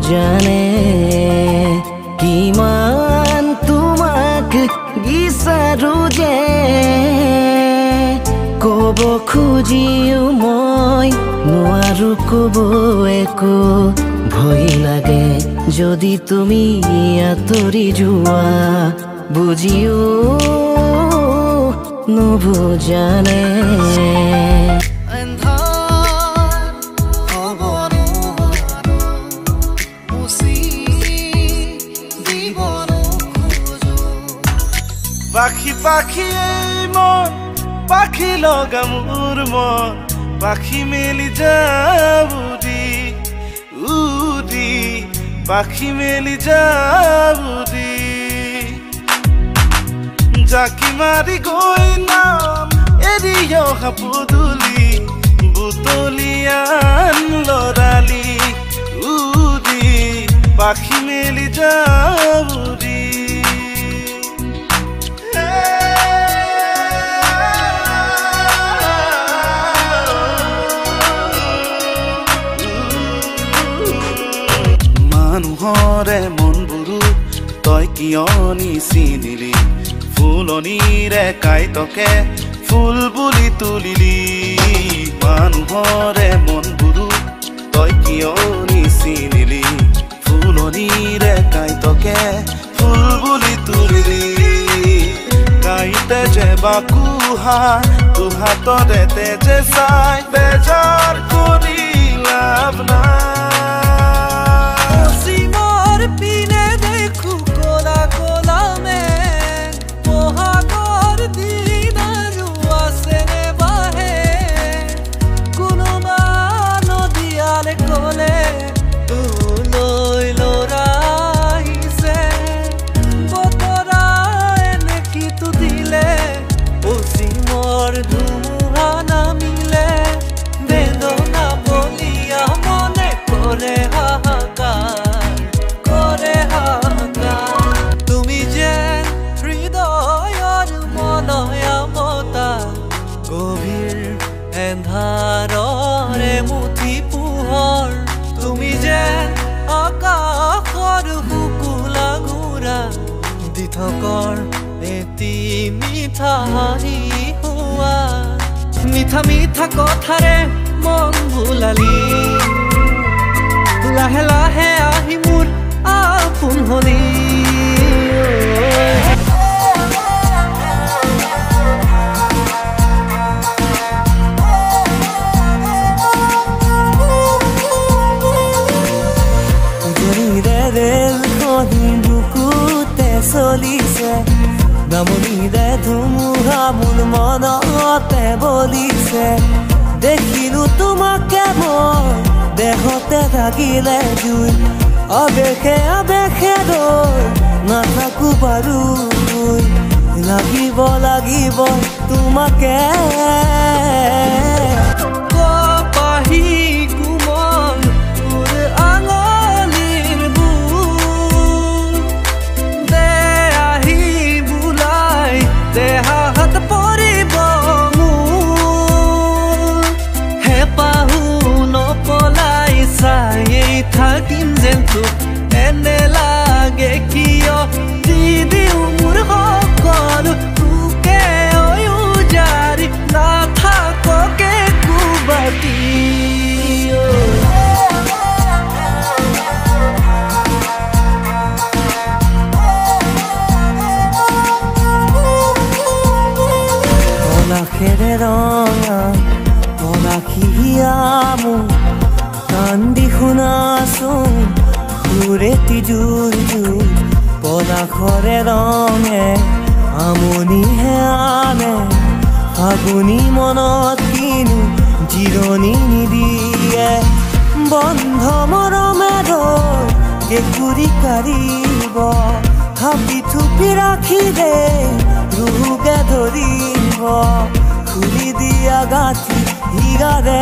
জানে কিমান তোমাক বিচাৰো যে ক'ব খুজিও মই নোৱাৰো ক'ব একো ভয় লাগে যদি তুমি আঁতৰি যোৱা বুজিও নুবুজানে পাখি পাখি মন পাখি লগা মোৰ মন পাখি মেলি যাবুদি উদি পাখি মেলি যাবুদি জাকি মাৰি গৈ নাম এৰি অহা পদূলি বুটলিয়ান লৰালি উদি পাখি মেলি যাবুদি মানুহৰে মনবোৰো তই কিয় নিচিনিলি ফুলনিৰে কাইতকে ফুল বুলি তুলিলি মানুহৰে মনবোৰো তই কিয় নিচিনিলি ফুলনিৰে কাইতকে ফুল বুলি তুলিলি কাইতে যে বাকুহা তোহাতৰে তেজে চাই বেজাৰ কৰি লাভ নাই पीने देखू कोला कोला में मोहागोर दीनारुआ से ने बाहे कुनुमा नदियाले कोले तू लोई लोराही से बोतरा एने की तू दिले उसी मोर धुमुहा ना मिले बेदना बोलिया मने करे हाहाकार এন্ধাৰৰে মুঠি পোহৰ তুমি যেন আকাশৰ শুকুলা ঘূৰা দিঠকৰ এটি মিঠা হাঁহি হোৱা মিঠা মিঠা কথাৰে মন ভুলালি লাহে লাহে আহি মোৰ আপোন হলি চলিছে নামনিৰে ধুমুহা মোৰ মনতে বলিছে দেখিলো তোমাকে মই দেহতে থাকিলে জুই আবেশে আবেশে ৰৈ নাথাকো বাৰু লাগিব লাগিব তোমাকে কপাহি কুমল তোৰ আঙলিৰ দেহাত পৰিব মোৰ হেঁপাহো নপলাই চায়েই থাকিম যেন তোক এনে লাগে কিয় দি দিওঁ মোৰ সকলো তোকে জাৰি নাথাককে কুবাতি পলাশেৰে ৰঙা পলাশিয়ামো কান্দি শুনাচোন সুৰেতি জুই জুই পলাশৰে ৰঙে আমনিহে আনে ফাগুনি মনত কিনো জিৰণি নিদিয়ে বন্ধ মৰমেৰে কেঁকুৰি কাঢ়িব থাপি থুপি ৰাখি দে ৰোগে ধৰিব খুলি দিয়া গাঁঠি হিৰাৰে